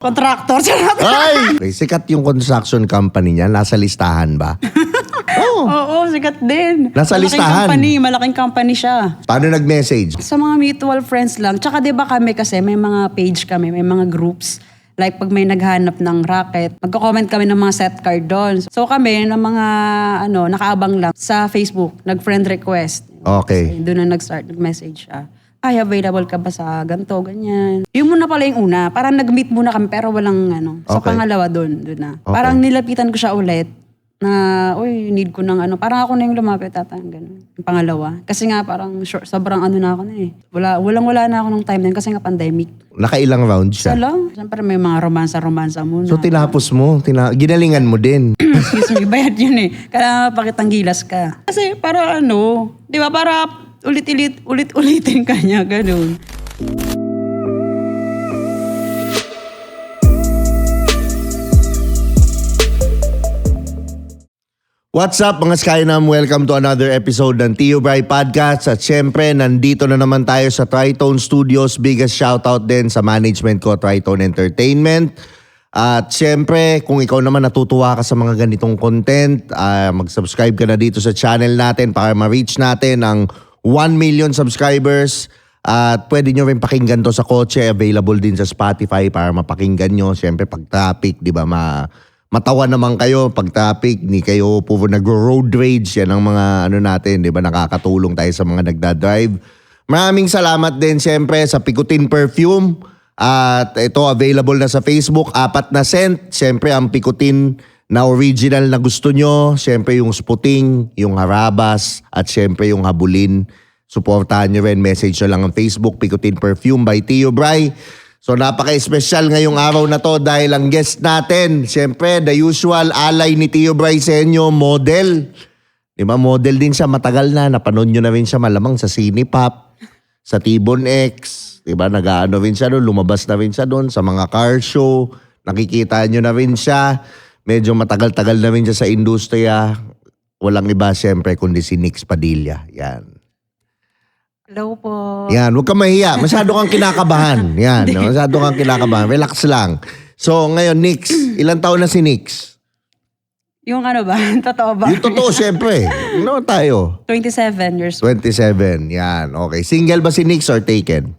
Contractor. Ay! Okay, sikat yung construction company niya. Nasa listahan ba? Oo, sikat din. Nasa listahan. Malaking company siya. Paano nag-message? Sa mga mutual friends lang. Tsaka 'di ba kami kasi may mga page kami, may mga groups. Like pag may naghanap ng racket, magko-comment kami ng mga set card doon. So kami ng mga nakaabang lang sa Facebook, nag-friend request. Okay. Doon na nag-start, nag-message siya. Ay, available ka ba sa ganito, ganyan. Yung muna pala yung una. Parang nag-meet muna kami pero walang Sa Okay. pangalawa doon na. Okay. Parang nilapitan ko siya ulit na, uy, need ko ng Parang ako na yung lumapit gano'n. Yung pangalawa. Kasi nga parang sobrang na ako na eh. Wala na ako nung time na yun kasi nga pandemic. Nakailang round siya? Sa lang. Siyempre may mga romansa muna. So tinapos mo, ginalingan mo din. Excuse me, bayad yun eh. Kailangan mapakitang gilas ka. Kasi para di ba, para ulit-ulitin ka niya, ganun. What's up mga Skynam? Welcome to another episode ng Tio Bray Podcast. At syempre, nandito na naman tayo sa Tritone Studios. Biggest shoutout din sa management ko, Tritone Entertainment. At syempre, kung ikaw naman natutuwa ka sa mga ganitong content, mag-subscribe ka na dito sa channel natin para ma-reach natin ang 1 million subscribers. At pwede nyo rin pakinggan to sa kotse. Available din sa Spotify para mapakinggan nyo. Syempre, pag traffic, di ba, matawa naman kayo pag traffic, ni kayo puro nag-road rage. Yan ang mga natin, di ba, nakakatulong tayo sa mga nagdadrive. Maraming salamat din syempre sa Picotin Perfume. At ito available na sa Facebook, 4 na scent. Syempre ang Picotin na original na gusto nyo. Syempre yung Sputing, yung Harabas, at syempre yung Habulin. Supportahan nyo rin, message nyo lang ang Facebook, Picotin Perfume by Tio Bray. So napaka-espesyal ngayong araw na to dahil ang guest natin, syempre the usual alay ni Tio Bray sa inyo, model. Diba, model din siya, matagal na. Napanood nyo na rin siya malamang sa Cinepop, sa Tibon X. Diba, nag-aano rin siya doon, lumabas na rin siya doon sa mga car show. Nakikita nyo na rin siya. Medyo matagal-tagal na rin siya sa industriya. Walang iba syempre kundi si Nix Padilla. Yan. Hello po. Yan, huwag ka mahiya. Masyado kang kinakabahan. Yan, masyado kang kinakabahan. Relax lang. So, ngayon, Nix, ilang taon na si Nix? Yung ba? Totoo ba? Yung totoo, syempre. Ano tayo? 27 years old. 27, yan. Okay. Single ba si Nix or taken?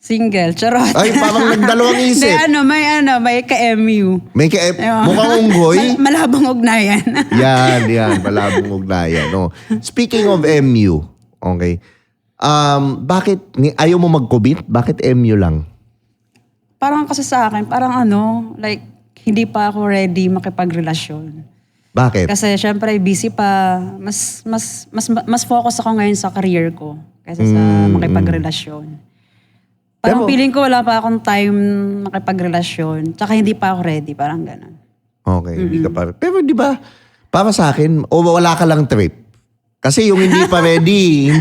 Single. Charot. Ay, parang nagdalawang isip. May ka-MU. May mukhang unggoy. Malabong ugnayan. yan. Malabong ugnayan. No. Speaking of MU, okay. Bakit ayaw mo mag-commit? Bakit MU lang? Parang kasi sa akin, like, hindi pa ako ready makipagrelasyon. Bakit? Kasi syempre busy pa. Mas focus ako ngayon sa career ko kaysa sa makipagrelasyon. Parang feeling ko wala pa akong time makipagrelasyon. Tsaka hindi pa ako ready. Parang gano'n. Okay, hindi ka pa. Pero di ba, para sa akin, wala ka lang trip. Kasi yung hindi pa ready,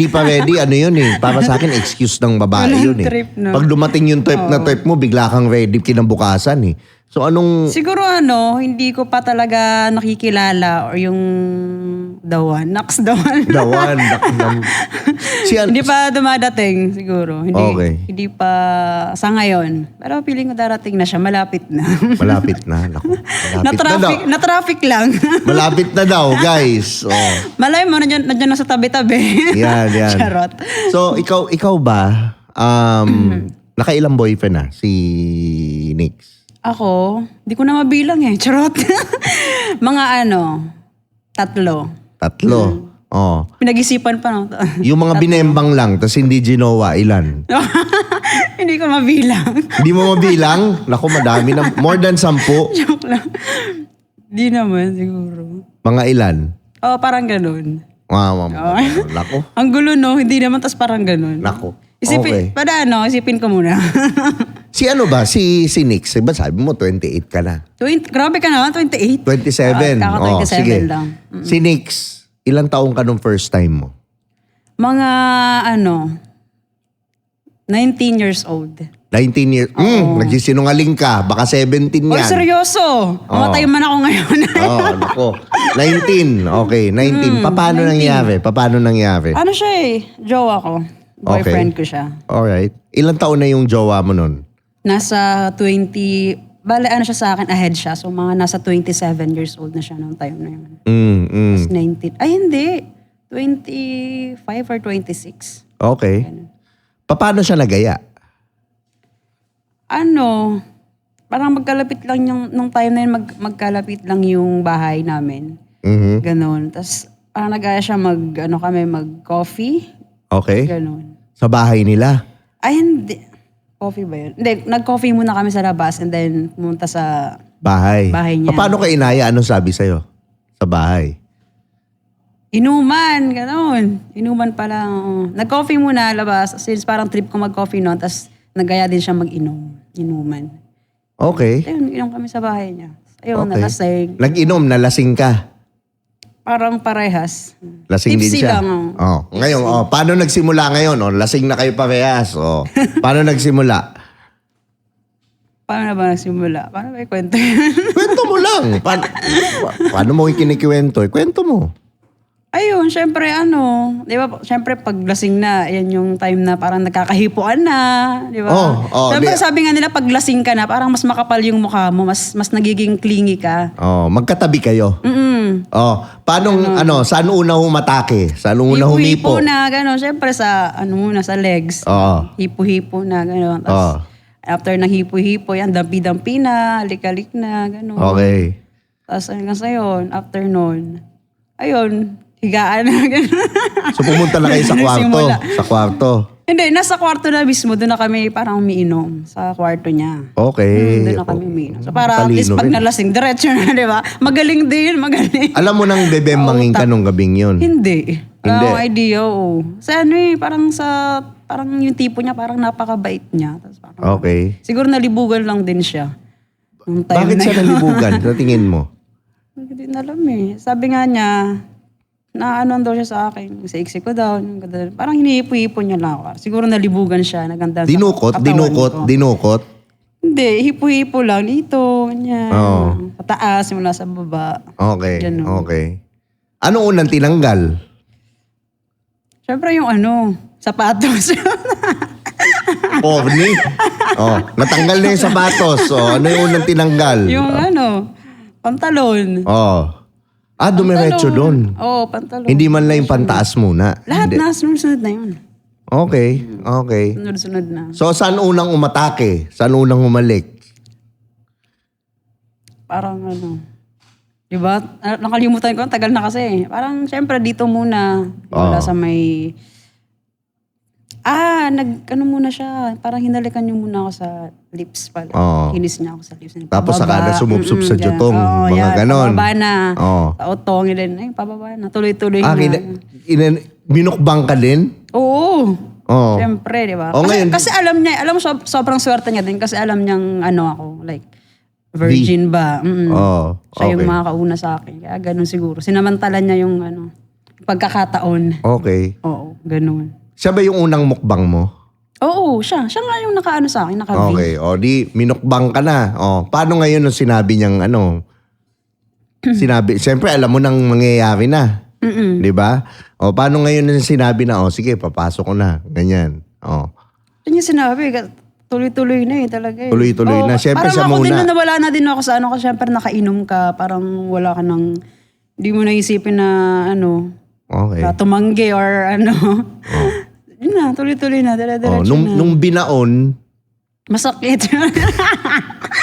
ano yun eh. Para sa akin, excuse ng babae yun eh. Trip, no? Pag dumating yung trip na trip mo, bigla kang ready kinabukasan eh. So anong... Siguro hindi ko pa talaga nakikilala or yung the one. Next the one. The one. Hindi pa dumadating siguro. Hindi pa sa ngayon. Pero feeling ko darating na siya. Malapit na. Malapit na. Naku, Na-traffic lang. Malapit na daw, guys. Oh. Malay mo, nandiyan na sa tabi-tabi. Yan. Charot. So, ikaw ba, nakailang boyfriend na si Nix? Ako, di ko na mabilang eh. Charot. Mga 3. 3. Oh. Pinag-isipan pa no. Yung mga binembang lang, tapos hindi ginawa, ilan? Hindi ko mabilang. Hindi mo mabilang? Naku, madami na. More than 10. Joke lang. Di naman siguro. Mga ilan? Parang ganun. Naku. Ang gulo no, hindi naman tas parang ganun. Naku. Isipin, isipin ko muna. Si Si Nix, ba sabi mo 28 ka na? Grabe ka na, 28? 27. Kaka 27 sige. lang. Si Nix, ilang taong ka nung first time mo? Mga 19 years old. 19 years. Nagsisinungaling ka. Baka 17 yan. Oh, seryoso. Mamatay man ako ngayon. Nako. 19. Okay, 19. Paano 19. nangyari? Ano siya Jowa ko. Boyfriend ko siya. Alright. Ilang taon na yung jowa mo nun? nasa 20, bale ano siya sa akin, ahead siya. So mga nasa 27 years old na siya noong time na yun. Tapos 19, ay hindi, 25 or 26. Okay. Paano siya nagaya? Ano, parang magkalapit lang yung, nung time na yun, magkalapit lang yung bahay namin. Ganon. Tapos parang nagaya siya mag-coffee. Okay. Ganon. Sa bahay nila? Ay, hindi. Coffee ba yun? Hindi, nag-coffee muna kami sa labas and then pumunta sa Bahay niya. Paano ka inaya? Anong sabi sa'yo? Sa bahay? Inuman, ganon. Inuman pala. Nag-coffee muna labas. Since parang trip ko mag-coffee noon, tapos nagaya din siya mag-inom. Inuman. Okay. Ayun, inom kami sa bahay niya. Ayun, Okay. nalasing. Nag-inom, nalasing ka. Parang parehas. Lasing din Tipsy siya. lang. Ngayon, paano nagsimula ngayon? Lasing na kayo parehas. Paano nagsimula? Paano ba nagsimula? Paano ba ikwento yun? Kwento mo lang. Paano mo ikinikwento? Kwento mo. Ayun, syempre di ba, syempre pag lasing na, yan yung time na parang nagkakahipuan na, di ba? Syempre sabi nga nila, pag lasing ka na, parang mas makapal yung mukha mo, mas nagiging clingy ka. Magkatabi kayo. Paano, saan una humatake? Saan una humipo? Hipo na, gano'n. Syempre sa, sa legs. Hipo-hipo na, gano'n. Tapos, after ng hipo-hipo, yan, dampi-dampi na, alik-alik na, gano'n. Okay. Tapos hanggang sa yun, after nun, ayun, higaan na, gano'n. So pumunta na kayo sa kwarto? Simula. Sa kwarto? Hindi, nasa kwarto na mismo, doon na kami parang umiinom sa kwarto niya. Okay. Doon na kami umiinom. So para at least pag nalasing, diretso na, di ba? Magaling din, magaling. Alam mo nang bebembangin ka nung gabing yun? Hindi. Hindi. Idea, oo. Sa parang yung tipo niya, parang napakabait niya. Tapos parang, Okay. siguro nalibugan lang din siya. Nung time Bakit na siya yun. nalibugan? Sa tingin mo? Hindi na alam eh. Sabi nga niya, na ano daw siya sa akin, sa iksi ko daw. Parang hinihipo-hipo niya lang ako. Siguro nalibugan siya, naganda sa katawan ko. Dinukot? Hindi, hipo-hipo lang. Dito, niya. Pataas, mula sa baba. Okay, Ganun. okay. Anong unang tinanggal? Siyempre yung sapatos. Porny? Natanggal na yung sapatos. Ano yung unang tinanggal? yung pantalon. Dumiretso doon. Oo, pantalon. Hindi man lang yung pantaas muna. Lahat Hindi. na, sunod-sunod na yun. Okay, okay. Sunod-sunod na. So, saan unang umatake? Saan unang humalik? Parang diba? Nakalimutan ko, tagal na kasi. Parang, syempre, dito muna. Wala sa may... muna siya. Parang hinalikan niyo muna ako sa lips pala. Hinis niya ako sa lips. Tapos saka na sumupsup sa jutong. Mga ganon. Pababa na. Sa utong din. Ay, pababa na. Tuloy-tuloy na. Minukbang ka din? Oo. Siyempre, di ba? Kasi alam niya, sobrang swerte niya din kasi alam niyang ako, like, virgin ba? Siya yung makakauna sa akin. Kaya ganun siguro. Sinamantala niya yung pagkakataon. Okay. Oo, ganun. Siya ba yung unang mukbang mo? Oo, siya. Siya nga yung sa akin, naka-V. Okay. Di minukbang ka na. Paano ngayon nung sinabi niyang siyempre alam mo nang mangyayari na. Di ba? Paano ngayon nung sinabi na, sige, papasok ko na. Ganyan. Yun yung sinabi, tuloy-tuloy na talaga. Tuloy-tuloy na. Siyempre siya muna. Parang ako din nawala na din ako sa kasi siyempre nakainom ka, parang wala ka nang, hindi mo naisipin na Okay. tumanggi or yun na, tuloy-tuloy na, dire-diretso na. Nung binaon, masakit.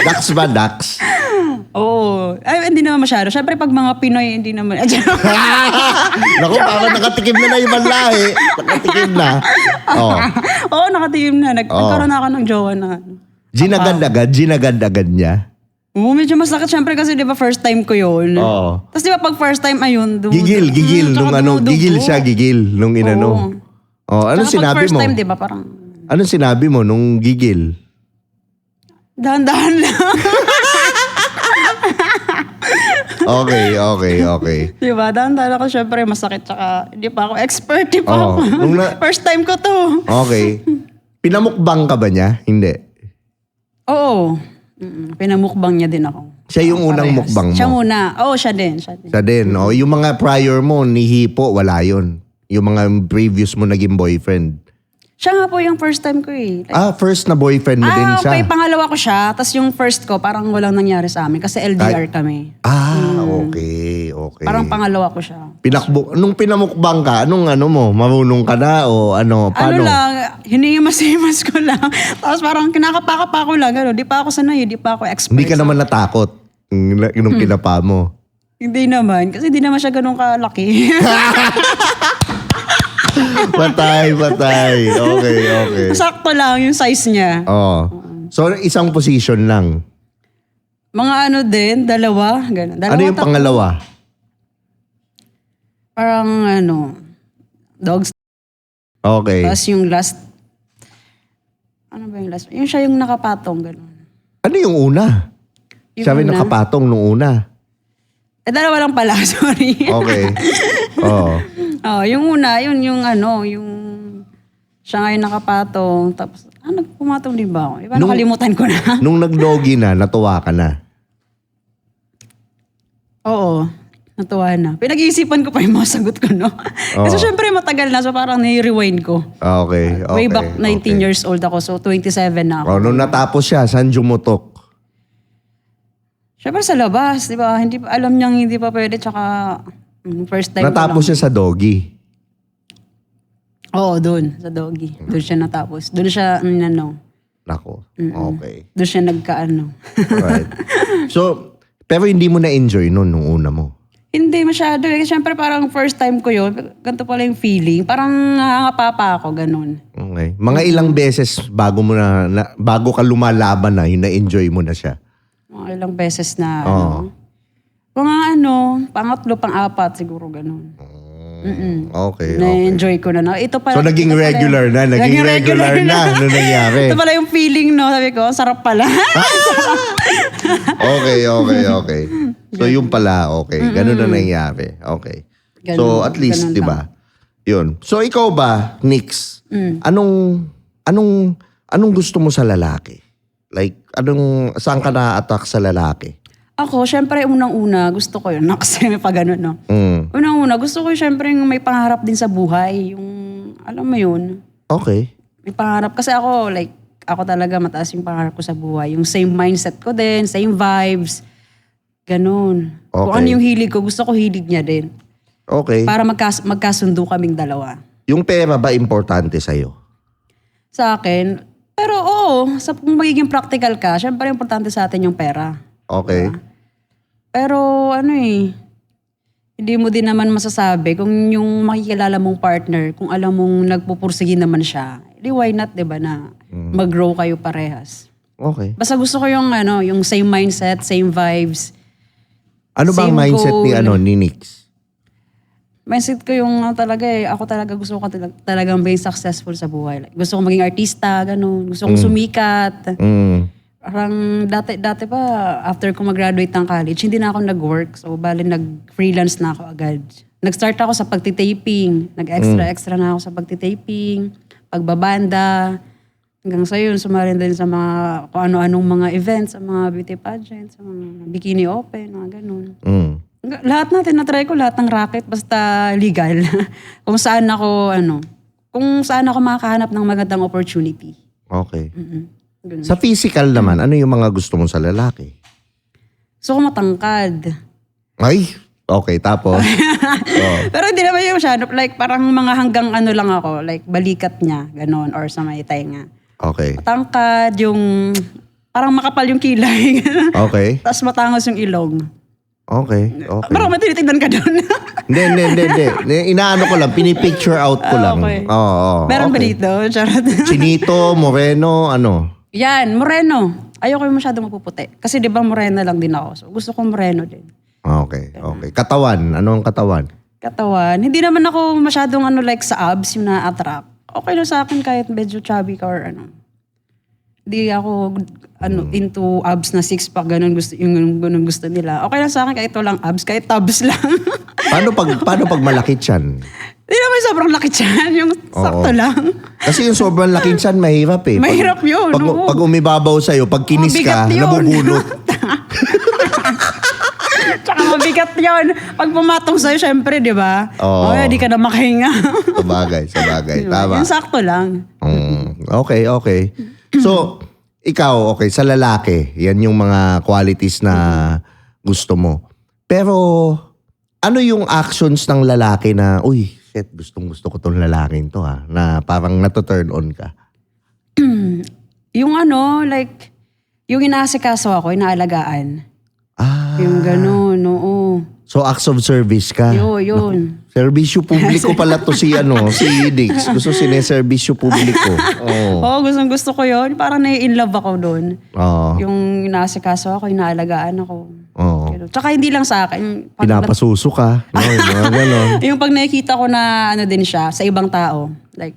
Dax ba, Dax? Oo. Ay, hindi naman masyado. Siyempre, pag mga Pinoy, hindi naman. Naku, parang nakatikim na yung lahi. Nakatikim na. Oo, nakatikim na. Nagkaroon na ako ng jowa na. Ginagad-agad niya. Oo, medyo masakit. Siyempre kasi, di ba, first time ko yun. Tapos, di ba, pag first time, ayun. Gigil. Gigil siya, nung inano. Anong sinabi mo? First time, di ba, parang... Anong sinabi mo nung gigil? Dahan-dahan lang. Okay. Diba? Dahan-dahan ako, syempre, masakit. Tsaka, hindi pa ako expert. Di pa ako. First time ko to. Okay. Pinamukbang ka ba niya? Hindi. Oo. Pinamukbang niya din ako. Siya yung unang mukbang mo? Siya muna. Oo, siya din. Siya din. Yung mga prior mo, ni Hipo, wala yun. Yung mga previous mo naging boyfriend. Siya nga po yung first time ko eh. Like, First na boyfriend mo din siya. okay. Pangalawa ko siya. Tapos yung first ko, parang walang nangyari sa amin. Kasi LDR kami. Okay. Parang pangalawa ko siya. Nung pinamukbang ka, anong ano mo? Marunong ka na o ano? Paano? Ano lang, hinihimas-himas ko lang. Tapos parang kinakapa-kapa ko lang. Gano'n. Di pa ako sanay, di pa ako expert. Hindi ka naman natakot nung kinapa mo. Hindi naman. Kasi di naman siya ganun kalaki. Patay. Okay. Sakto lang yung size niya. Oh. So, isang position lang. Mga ano din, dalawa. Ganun. Ano yung tatlo. pangalawa? Parang ano, dogs. Okay. Tapos yung last, ano ba yung last? Yung siya yung nakapatong, gano'n. Ano yung una? Yung Sabi una? nakapatong nung una. Dalawa lang pala, sorry. Okay. Oo. Oh, yung una, yun yung ano, yung siya nga yung nakapatong. Tapos, pumatong din ba ako? Iba nakalimutan ko na. Nung nag-doggy na, natuwa ka na. Oo, natuwa na. Pinag-iisipan ko pa yung mga sagot ko, no? Kasi syempre matagal na, so parang nai-rewind ko. Okay. Way back 19 years old ako, so 27 na ako. Oh, nung natapos siya, saan jumutok? Syempre sa labas, di ba? Hindi pa, alam niyang hindi pa pwede, tsaka first time Natapos ko lang. siya sa doggy. Oo, doon, sa doggy. Doon siya natapos. Doon siya, ano, Nako. Okay. doon siya nagkaano. Alright. So, pero hindi mo na-enjoy nun nung una mo. Hindi masyado eh. Siyempre parang first time ko yun. Ganito pala yung feeling. Parang nangangapa ako, ganun. Okay. Mga ilang beses bago bago ka lumalaban na, yung na-enjoy mo na siya. Mga ilang beses na, ano. Mga ano, pangatlo, pang-apat siguro, ganun. Okay. Na-enjoy ko na. Ito pala, So, naging ito pala regular na. Naging regular na nung nangyari. Ito pala yung feeling, no? Sabi ko, sarap pala. Okay. So, yung pala, okay. Ganun na nangyari. Okay. So, Ganun, at least, ganun di ba? Yun. So, ikaw ba, Nix, anong gusto mo sa lalaki? Like, saan ka na-attack sa lalaki? Ako, syempre, unang-una, gusto ko yun. Kasi may pa ganun, no? Unang-una, gusto ko syempre yung may pangarap din sa buhay. Yung, alam mo yun, Okay. may pangarap. Kasi ako, like, ako talaga mataas yung pangarap ko sa buhay. Yung same mindset ko din, same vibes. Ganun. Kung Okay. ano yung hilig ko, gusto ko hilig niya din. Okay. Para magkasundo kaming dalawa. Yung pera ba importante sa'yo? Sa akin, pero oo, kung magiging practical ka, syempre importante sa atin yung pera. Okay. Pero ano hindi mo din naman masasabi kung yung makikilala mong partner, kung alam mong nagpupursige naman siya, why not, di ba, na mag-grow kayo parehas. Okay. Basta gusto ko yung yung same mindset, same vibes. Ano ba ang Same mindset goal. ni Nix? Mindset ko yung talaga ako talaga gusto ko talagang maging successful sa buhay. Like, gusto ko maging artista, ganun. Gusto kong sumikat. Parang dati pa, after ko mag-graduate ng college, hindi na ako nag-work. So, bali nag-freelance na ako agad. Nag-start ako sa pagtitaping. Nag-extra na ako sa pagtitaping, pagbabanda. Hanggang sa yun, sumarin din sa mga kung ano-anong mga events, sa mga beauty pageants, sa mga bikini open, mga ganun. Lahat natin, na-try ko lahat ng racket, basta legal. Kung saan ako makakahanap ng magandang opportunity. Okay. Ganun. Sa physical naman, ano yung mga gusto mo sa lalaki? So, kung matangkad. Ay, okay. Tapos? Pero hindi naman yung masyado. Like, parang mga hanggang ano lang ako. Like, balikat niya. Ganon. Or sa may tenga. Okay. Matangkad, yung... Parang makapal yung kilay. Okay. Tapos matangos yung ilong. Okay. Parang matinitignan ka doon. Hindi. Inaano ko lang, pinipicture out ko lang. Okay. Oo. Meron ba okay. dito? Charot. Chinito, moreno, ano? Yan, moreno. Ayoko yung masyadong mapuputi. Kasi di ba moreno lang din ako. So gusto ko moreno din. Okay. Katawan, ano ang katawan? Katawan. Hindi naman ako masyadong like sa abs yung na-attract. Okay lang sa akin kahit medyo chubby ka or ano. Hindi ako into abs na six-pack, ganun gusto nila. Okay lang sa akin kahit walang abs, kahit tabs lang. Paano pag malaki tiyan? Hindi naman sobrang laki tiyan, yung sakto lang. Kasi yung sobrang laki tiyan, mahirap eh. Mahirap yun. Pag umibabaw sa'yo, pag kinis ka, Mabigat yun. nabubulot. Tsaka Bigat yun. Pag pumatong sa'yo, syempre, di ba? Oo. Di ka na makahinga. Sabagay. Diba? Tama. Yung sakto lang. Okay. So, ikaw, okay, sa lalaki, yan yung mga qualities na gusto mo. Pero, ano yung actions ng lalaki na, uy, shit, gusto ko tong lalaking to na parang nato-turn on ka? Yung like, yung inaasikaso ako, inaalagaan. Ah. Yung gano'n, oo. So, acts of service ka. Yun. Serbisyo publiko pala to si Dix. Gusto sineserbisyo publiko. Oo, gusto ko yun. Parang nai-in love ako doon. Oo. Yung inaasikaso ako, inaalagaan ako. Oo. Ganun. Tsaka hindi lang sa akin. Pinapasuso ka. No? Yung mga ganon. Yung pag nakikita ko na din siya sa ibang tao, like,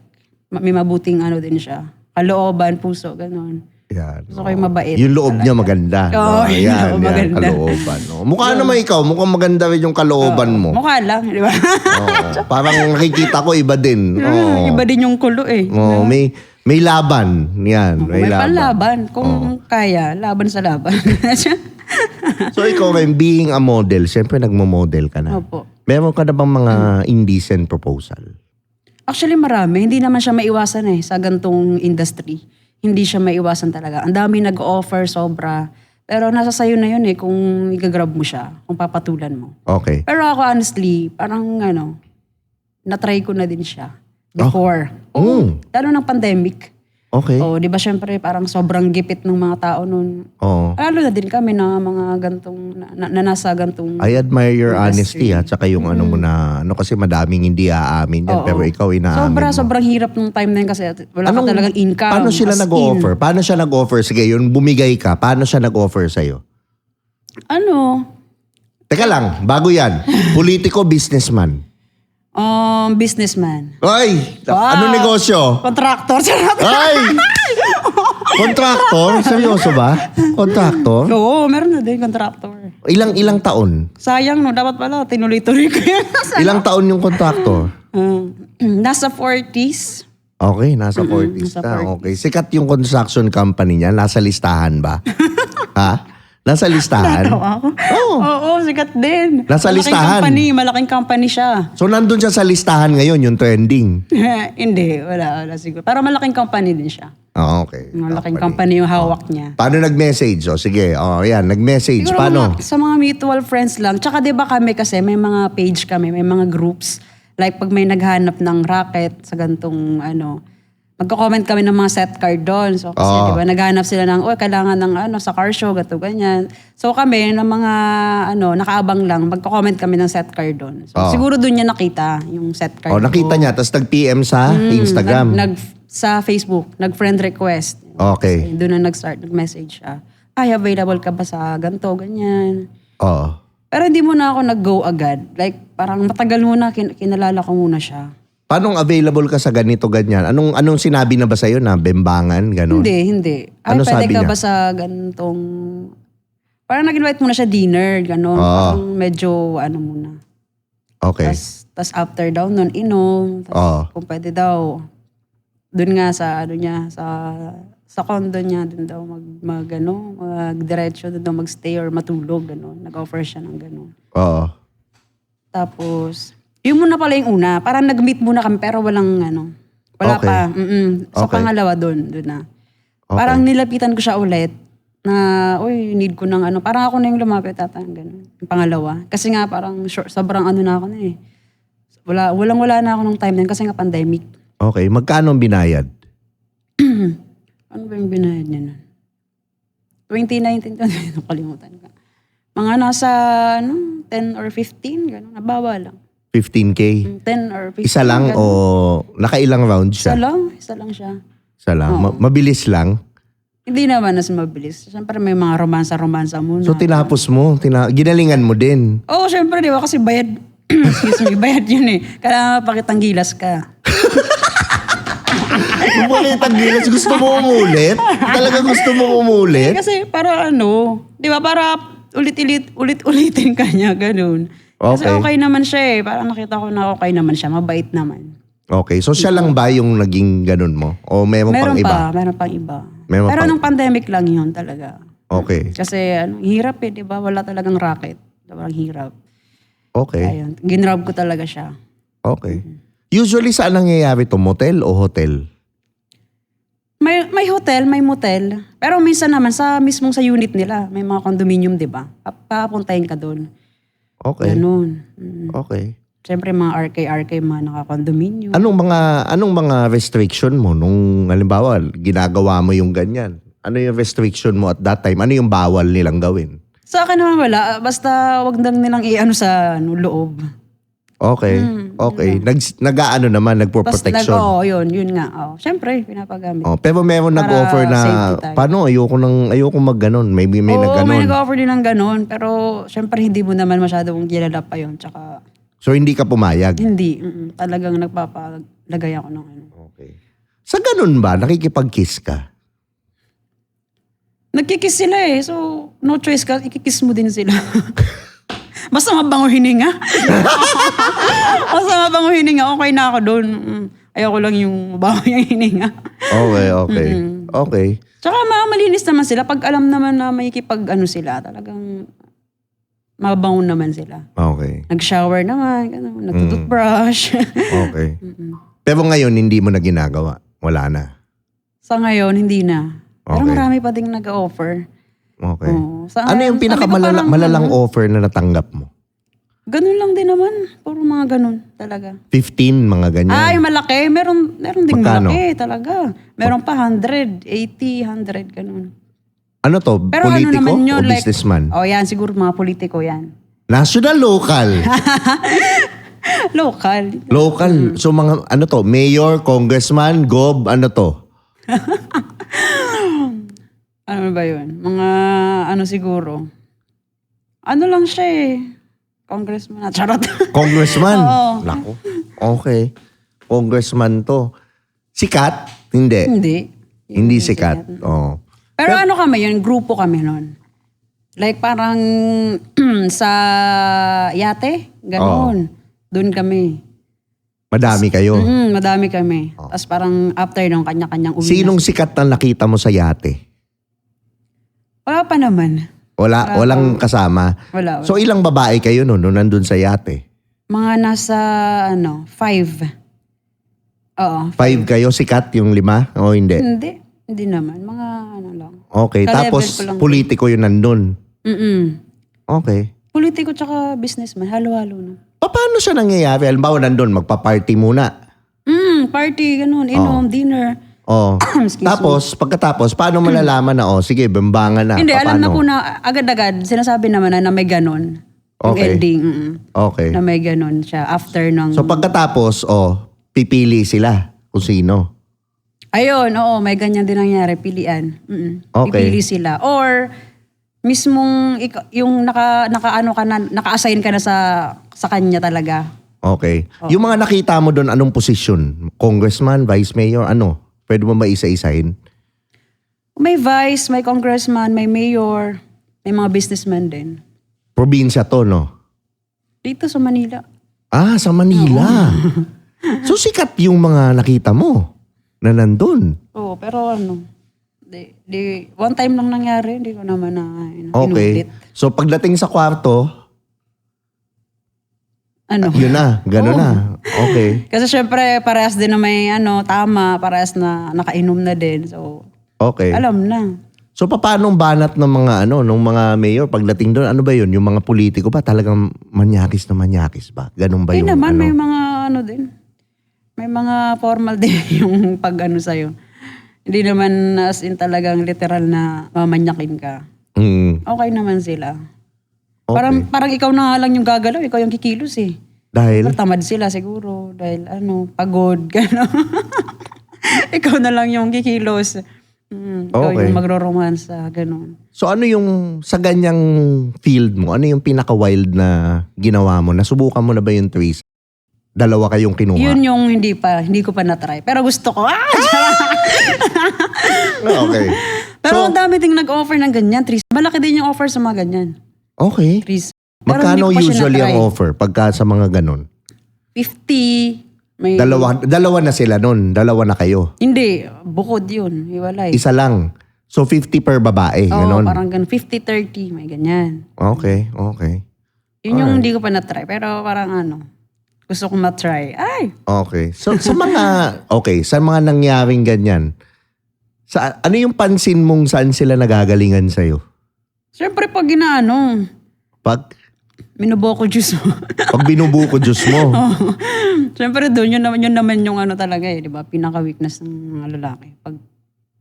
may mabuting din siya. Kalooban, puso, gano'n. Yan. Gusto ko yung mabait. Yung loob niya maganda. Oo, Yan, maganda. kalooban. No? Mukha naman ikaw, mukhang maganda rin yung kalooban mo. Mukha lang, di ba? Oo. Parang nakikita ko iba din. Oo. Iba din yung kulo eh. Oo, may laban. Yan, May panlaban. Kung kaya, laban sa laban. So ikaw rin, being a model, syempre nagmo-model ka na. Opo. Meron ka na bang mga indecent proposal? Actually marami. Hindi naman siya maiwasan sa gantong industry. Hindi siya maiwasan talaga. Ang dami nag-offer, sobra. Pero nasa sayo na yun kung i-grab mo siya, kung papatulan mo. Okay. Pero ako honestly, parang na-try ko na din siya before. Oh. Lalo ng pandemic. Okay. O, di ba syempre parang sobrang gipit ng mga tao noon. Oo. Lalo na din kami na mga gantong, na nasa gantong... I admire your honesty industry. tsaka yung ano mo na, kasi madaming hindi aamin yan, Oo. pero ikaw inaamin mo. Sobrang hirap nung time na yun kasi wala ka talagang income. Paano sila as nag-o-offer? in. Paano siya nag-offer? Sige, yun bumigay ka, paano siya nag-offer sa'yo? Teka lang, bago yan. Politiko, businessman. Businessman. Ay! Wow. Anong negosyo? Contractor. Ay! Kontraktor? Seryoso ba? Kontraktor? Oo, meron na din contractor. Ilang taon? Sayang dapat pala, tinuloy-tuloy ko yan. Ilang taon yung kontraktor? Nasa 40s. Okay, nasa 40s nasa na. 40s. Okay. Sikat yung construction company niya. Nasa listahan ba? Ha? Nasa listahan? Ako? Oo, sikat din. Nasa listahan. Malaking company siya. So, nandun siya sa listahan ngayon, yung trending. Hindi, wala siguro. Pero malaking company din siya. Okay. Malaking company yung hawak niya. Paano nag-message? Sige, yan, nag-message. Siguro Paano? sa mga mutual friends lang. Tsaka 'di ba kami kasi may mga page kami, may mga groups. Like pag may naghanap ng racket sa gantong magko-comment kami ng mga set card doon. So kasi 'di ba naghanap sila ng kailangan ng sa car show gato ganyan. So kami ng mga nakaabang lang, magko-comment kami ng set card doon. So siguro doon niya nakita yung set card. Nakita niya tapos nag-PM sa Instagram. Sa Facebook, nag-friend request. Okay. Doon na nag-start, nag-message siya. Ay, available ka ba sa ganito, ganyan. Oo. Pero hindi mo na ako nag-go agad. Like, parang matagal muna, kinalala ko muna siya. Paano available ka sa ganito, ganyan? Anong sinabi na ba sa'yo na bembangan, gano'n? Hindi. Ay, Ano pwede sabi ka niya? ba sa ganitong... Parang nag-invite muna siya dinner, gano'n. Parang medyo, muna. Okay. Tas after daw nun, inom. Tas kung pwede daw, doon nga sa sa condo niya, doon daw magdiretso, doon daw magstay or matulog, gano'n. Nag-offer siya ng gano'n. Oo. Tapos, yun muna pala yung una. Parang nag-meet muna kami pero walang wala Okay. pa. Sa Okay. pangalawa doon na. Okay. Parang nilapitan ko siya ulit na, need ko ng Parang ako na yung lumapit gano'n. Yung pangalawa. Kasi nga parang sobrang na ako na eh. Wala na ako ng time na yun kasi nga pandemic. Okay. Magkano ang binayad? Ano ba yung binayad niya nun? 2019, nakalimutan ka. Mga nasa 10 or 15, gano'n. Nabawa lang. 15K? 10 or 15. Isa lang ganun. o nakailang round siya? Isa lang siya. Isa lang. Mabilis lang? Hindi naman nas mabilis. Siyempre may mga romansa muna. So tinapos mo? Ginalingan mo din? Oo, syempre di ba kasi bayad. Excuse me, bayad yun eh. Kailangan pakitang gilas ka. Kung makitang gilas, gusto mo umulit? Talaga gusto mo umulit? Kasi para di ba para ulit-ulitin ka niya, ganun. Kasi Okay. okay naman siya eh. Parang nakita ko na okay naman siya, mabait naman. Okay. So siya lang ba yung naging ganun mo? O meron pang iba? Meron pang iba. Meron Pero pang- nung pandemic lang yun talaga. Okay. Kasi hirap eh, di ba? Wala talagang racket. Sobrang hirap. Okay. Ayun, ginrab ko talaga siya. Okay. Usually saan nangyayari to? Motel o hotel? May hotel, may motel. Pero minsan naman mismong sa unit nila, may mga condominium, 'di ba? Papuntahin ka doon. Okay. Ganun. Okay. Siyempre mga RK mga naka-condominium. Anong mga restriction mo nung halimbawa ginagawa mo yung ganyan? Ano yung restriction mo at that time? Ano yung bawal nilang gawin? Sa akin naman wala. Basta wag lang nilang i-ano sa loob. Okay. Okay. Nag-aano naman, Basta nagpo-protection. yun nga. Siyempre, pinapagamit. Pero meron Para nag-offer na, safety tayo. paano ayoko mag-ganon. May Oo, nag-ganon. may nag-offer din ng ganun. Pero siyempre hindi mo naman masyadong kilala pa yun. Tsaka So hindi ka pumayag? hindi. Talagang nagpapalagay ako ng ano. Okay. Sa ganun ba, nakikipag-kiss ka? Nagkikiss sila eh. So, no choice ka. Ikikiss mo din sila. Basta mabango hininga. Basta mabango hininga. Okay na ako doon. Ayoko lang yung mabango yung hininga. Okay, okay. Okay. Tsaka malinis naman sila. Pag alam naman na may sila, talagang mabango naman sila. Okay. Nag-shower naman, nagtututbrush. Okay. Pero ngayon, hindi mo na ginagawa. Wala na. Sa ngayon, hindi na. Pero Okay. marami pa ding nag-offer. Okay. Oo. Sa Ano yung sabi ko parang, pinakamalalang offer na natanggap mo? Ganun lang din naman. Puro mga ganun talaga. 15, mga ganyan. Ay, malaki. Meron ding Magkano? malaki talaga. Meron pa 100, 80, 100, ganun. Ano to? Pero Politiko ano naman yun, o businessman? yan, siguro mga politiko yan. National, local? Local. Local. So mga ano to? Mayor, congressman, gob, ano to? Ano ba yun? Mga siguro. Ano lang siya eh. Congressman. Charot. Congressman? Oo. Nako. Okay. Congressman to. Sikat? Hindi. Hindi sikat. Oh. Pero ano kami yun? Grupo kami nun. Like parang sa yate. Ganon. Doon kami. Madami kayo. Madami kami. Tapos parang after nung kanya-kanyang uwi Sinong sikat na nakita mo sa yate? Wala pa naman. Walang kasama. Wala. So ilang babae kayo nung nandun sa yate? Mga nasa 5. Oo. 5 kayo, sikat yung 5? O hindi? Hindi naman. Mga ano lang. Okay, Ka-level tapos ko lang. politiko yun nandun. Okay. Politiko tsaka businessman. Halo-halo na. Paano siya nangyayari? Halimbawa nandun, magpa-party muna. Party, ganun. Inom, dinner. Oh. Excuse Tapos, pagkatapos, paano malalaman na, sige, bambangan na. Hindi, alam na Paano? po na agad-agad. Sinasabi naman na may ganun. Yung Okay. ending. Okay. Na may ganun siya. After ng... So pagkatapos, pipili sila kung sino. Ayun, oo, may ganyan din nangyari. Pilian. Okay. Pipili sila. Or, mismong yung naka-assign ka na sa kanya talaga. Okay. Yung mga nakita mo doon, anong posisyon? Congressman, vice mayor, ano? Pwede mo ba isa-isahin? May vice, may congressman, may mayor, may mga businessman din. Probinsya to, no? Dito sa Manila. Ah, sa Manila. So sikat yung mga nakita mo na nandun. Oo, pero one time lang nangyari, hindi ko naman na Okay. inulit. So pagdating sa kwarto, yun na, gano'n Oo. na. Okay. Kasi syempre, parehas din na may tama, parehas na nakainom na din. So, Okay. alam na. So paano banat ng mga nung mga mayor pagdating doon? Ano ba 'yun? Yung mga politiko ba talagang manyakis ba? Ganun ba yung naman, may mga din. May mga formal din yung sa'yo. Hindi naman as in talagang literal na mamanyakin ka. Okay naman sila. Okay. Parang ikaw na nga lang yung gagalaw, ikaw yung kikilos eh. Dahil? Pero tamad sila siguro. Dahil pagod, gano'n. Ikaw na lang yung kikilos. Ikaw Okay. yung magro-romansa, gano'n. So ano yung sa ganyang field mo? Ano yung pinaka-wild na ginawa mo? Nasubukan mo na ba yung threes? Dalawa kayong kinuha? Yun yung hindi ko pa na-try. Pero gusto ko. Okay. Pero ang dami ding nag-offer ng ganyan, Tris. Malaki din yung offer sa mga ganyan. Okay. Tris. Pero Magkano hindi ko pa siya usually ang na-try. offer pagka sa mga ganun? 50. May... Dalawa na sila nun. Dalawa na kayo. Hindi. Bukod yun. Hiwalay. Isa lang. So 50 per babae. Oo, Ganon. parang ganun. 50-30. May ganyan. Okay. Okay. Yun yung hindi ko pa na-try. Pero parang gusto kong ma-try. Ay! Okay. So sa mga nangyaring ganyan, ano yung pansin mong saan sila nagagalingan sa'yo? Siyempre pag Pag minuboko juice mo. Pag binubuko Diyos mo. Siyempre doon, yun naman yung talaga di ba? Pinaka-weakness ng mga lalaki. Pag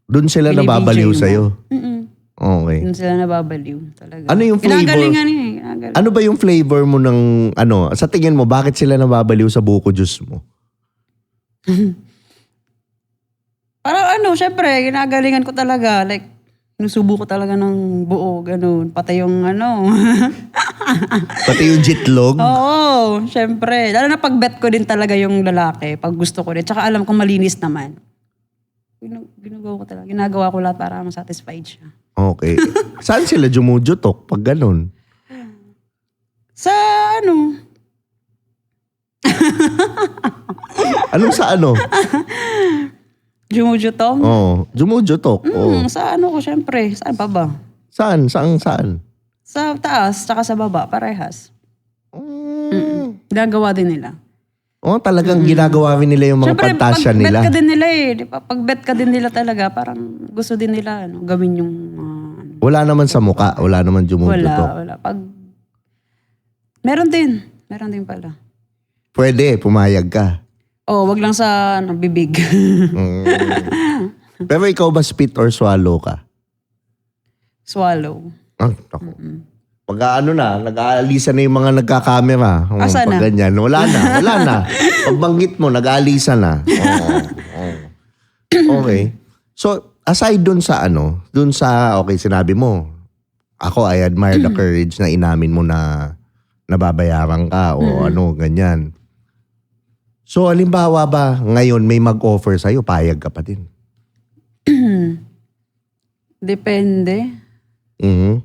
Doon sila binibidyo nababaliw mo. sa'yo. Mm-mm. Okay. Doon sila nababaliw talaga. Ano yung flavor? Kinagalingan kinagalingan. Ano ba yung flavor mo ng sa tingin mo, bakit sila nababaliw sa buko juice mo? Parang syempre, ginagalingan ko talaga. Like, sinusubo ko talaga ng buo, ganun. Pati yung Pati yung jitlog? Oo, syempre. Lalo na pag-bet ko din talaga yung lalaki. Pag gusto ko din. Tsaka alam kong malinis naman. Ginagawa ko talaga. Ginagawa ko lahat para masatisfied siya. Okay. Saan sila jumujutok pag ganun? Sa Anong sa ano? Jumujutong? Oo. Jumujutok. Oo. Sa ko syempre. Saan pa ba? Saan? Saan? Sa taas, tsaka sa baba, parehas. Ginagawa din nila. Talagang ginagawa rin nila yung mga pantasya nila. Pag-bet ka din nila Di ba? Pag-bet ka din nila talaga, parang gusto din nila gawin yung Wala naman sa muka. Wala naman jumujutok. wala. Meron din pala. Pwede, pumayag ka. Wag lang sa bibig. Pero ikaw ba spit or swallow ka? Swallow. Ako. Pag nag-aalisa na yung mga nagkakamera. Asa na? Pag ganyan, wala na. Pagbanggit mo, nag-aalisa na. Okay. So, aside dun sa okay, sinabi mo, ako, I admire the courage na inamin mo na nababayaran ka o ganyan. So, halimbawa ba, ngayon may mag-offer sa'yo, payag ka pa din? Depende.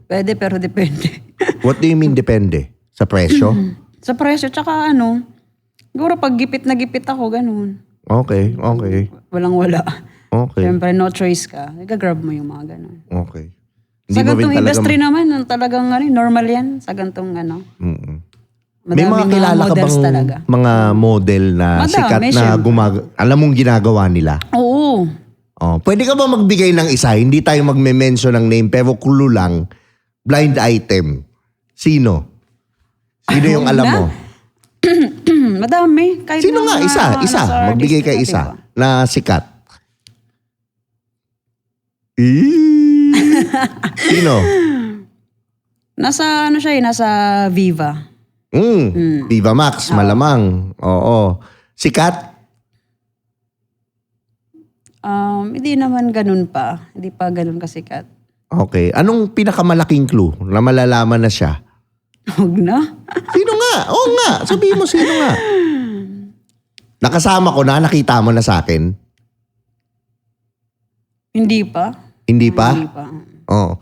Pwede, pero depende. What do you mean depende? Sa presyo? Sa presyo, tsaka siguro pag gipit na gipit ako, ganun. Okay. Walang-wala. Okay. Siyempre, no choice ka. Igagrab mo yung mga ganun. Okay. Sa mo rin gantong talaga industry naman, talagang normal yan. Sa gantong May mga kilala ka bang talaga. mga model na Madami, sikat na syempre. alam mong ginagawa nila? Oo. Pwede ka ba magbigay ng isa? Hindi tayo magme-mention ng name pero clue lang. Blind item. Sino? Sino yung alam mo? Madami. Kahit Sino nga? Isa. nasa Magbigay ka artist isa. natin Na sikat. Sino? Nasa nasa Viva. Viva Max, malamang. Oo. Sikat? Hindi naman ganun pa. Hindi pa ganun kasikat. Okay. Anong pinakamalaking clue na malalaman na siya? Huwag na. Sino nga? Oo nga. Sabihin mo sino nga. Nakasama ko na, nakita mo na sa akin. Hindi pa. Hindi pa? Hindi pa. Oo.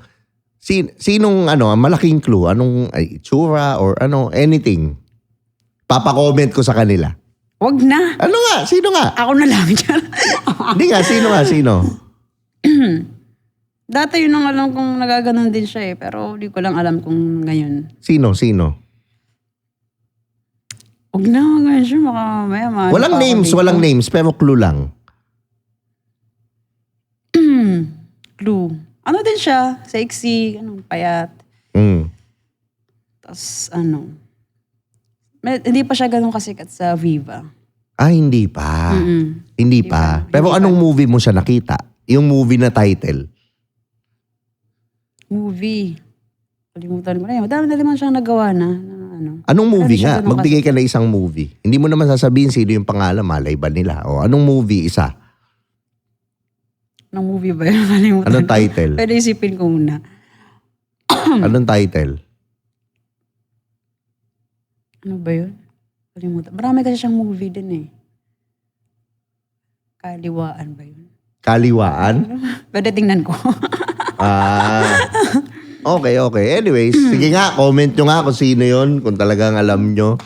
Sinong malaking clue? Anong itsura or anything? Papakomment ko sa kanila. Huwag na. Ano nga? Sino nga? Ako na lang dyan. Hindi nga, sino nga? Sino? Dati yun ang alam kong nagaganon din siya pero hindi ko lang alam kung ngayon. Sino? Huwag na, ngayon siya maya Walang names, pero clue lang. Clue. Ano din siya? Sexy, payat. Tapos hindi pa siya ganun kasikat sa Viva. Hindi pa. Hindi pa. Pero Hindi anong movie mo siya nakita? Yung movie na title? Movie. Kalimutan ko na yun. Madami na naman siyang nagawa na Anong movie siya nga? ganun Magbigay ka na isang movie. Hindi mo naman sasabihin sino yung pangalan, malay ba nila? O anong movie? Isa. Anong movie ba yun? Kalimutan Anong ko. title? Pwede isipin ko muna. Anong title? Ano ba yun? Kalimutan. Marami kasi siyang movie din Kaliwaan ba yun? Kaliwaan? Pwede tingnan ko. Okay. Anyways, sige nga, comment nyo nga kung sino yun, kung talagang alam nyo.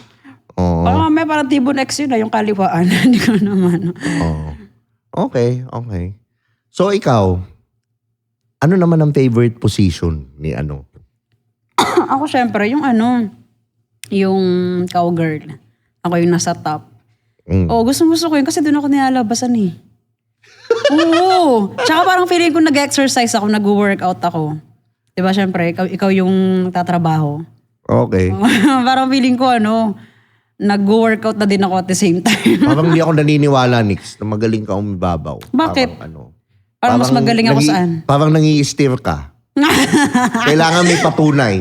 Parang Tibon X yun yung Kaliwaan. Hindi ko naman. Okay. So ikaw, ano naman ang favorite position ni Ako syempre, yung Yung cowgirl. Ako yung nasa top. Mm. Oo, gusto ko yun kasi doon ako nilalabasan eh. Oo. Tsaka parang feeling ko nag-exercise ako, nag-workout ako. Diba, syempre, ikaw yung tatrabaho. Okay. Parang feeling ko nag-workout na din ako at the same time. Parang hindi ako naniniwala, Nix, na magaling ka umibabaw. Bakit? Parang, Parang mas magaling ako saan? Parang nangi-steer ka. Kailangan may patunay.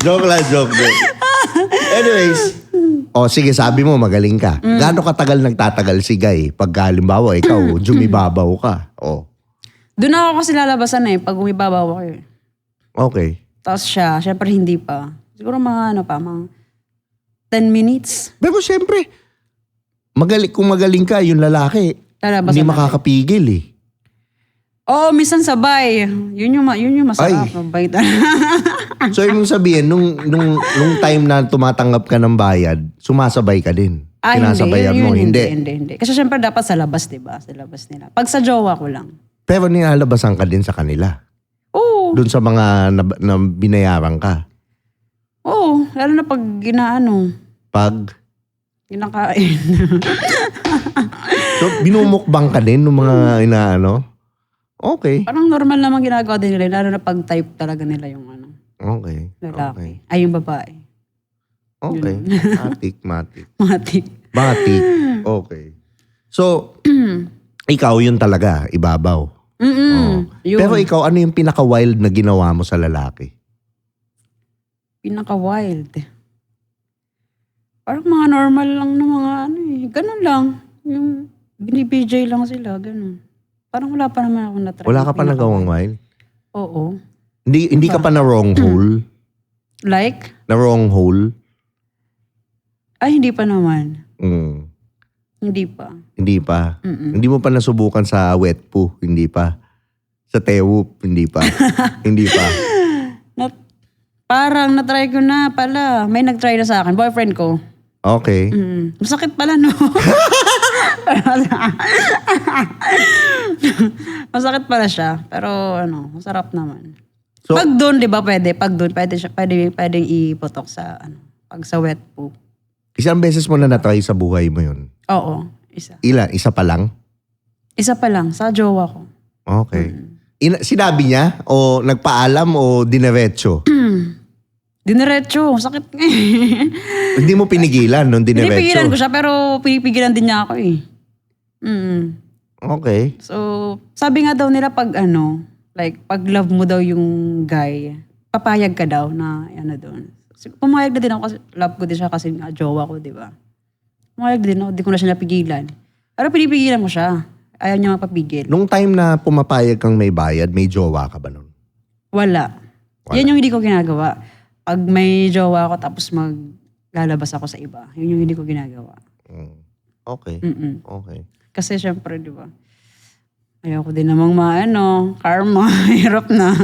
Joke lang. Anyways, sige, sabi mo magaling ka. Gaano katagal nagtatagal si Guy? Pag halimbawa, ikaw, jumibabaw ka. Doon ako kasi lalabasan pag umibabaw ako eh. Okay. Tapos siya, syempre hindi pa. Siguro mga 10 minutes. Pero syempre, kung magaling ka, yung lalaki, Lalabasan hindi natin. makakapigil eh. Oo, minsan sabay. Yun yung masarap. Mabait. So, yung sabihin, nung time na tumatanggap ka ng bayad, sumasabay ka din. Sinasabayan mo, hindi. Kasi syempre dapat sa labas, diba? Sa labas nila. Pag sa jowa ko lang. Pero nilalabasan ka din sa kanila. Oo. Doon sa mga na binayaran ka. Oo. Lalo na pag Pag, ginakain. so, binumukbang ka din ng mga inaano? Okay. Parang normal naman ginagawa din nila. Lalo na pag type talaga nila yung Okay. lalaki. Ay, yung babae. Okay. Matik. Matik. Okay. So, ikaw yun talaga, ibabaw. Yun. Pero ikaw, ano yung pinaka-wild na ginawa mo sa lalaki? Pinaka-wild. Parang mga normal lang na mga ganun lang. Yung binibijay lang sila, ganun. Parang wala pa naman ako na-try. Wala ka pa nagawang wild? Oo. Hindi ka pa na wrong hole? Like? Na wrong hole? Ay, hindi pa naman. Hindi pa. Mm-mm. Hindi mo pa nasubukan sa wet poo? Hindi pa. Sa tewoop? Hindi pa. Hindi pa. Parang na-try ko na pala. May nag-try na sa akin. Boyfriend ko. Okay. Masakit pala, no? Masakit pala siya. Pero masarap naman. So, pag doon, di ba pwede? Pag doon, pwedeng iputok sa, pag sa wet poo. isang beses mo na na-try sa buhay mo yun? Oo, isa. Isa pa lang? Isa pa lang, sa jowa ko. Okay. Sinabi niya? O nagpaalam o dinerecho? Diniretso, sakit nga Hindi mo pinigilan nung dinerecho? Pinipigilan ko siya, pero pinipigilan din niya ako eh. Okay. So, sabi nga daw nila pag like pag love mo daw yung guy, papayag ka daw na doon. Pumayag na din ako kasi love ko din siya kasi nga jowa ko, di ba? Pumayag din ako, di ko na siya napigilan. Pero pinipigilan mo siya. Ayaw niya mapapigil. Nung time na pumapayag kang may bayad, may jowa ka ba nun? Wala. Yan yung hindi ko ginagawa. Pag may jowa ako tapos maglalabas ako sa iba, yun yung hindi ko ginagawa. Okay. Okay. Kasi syempre, di ba? Ayoko din namang karma. Hirap na.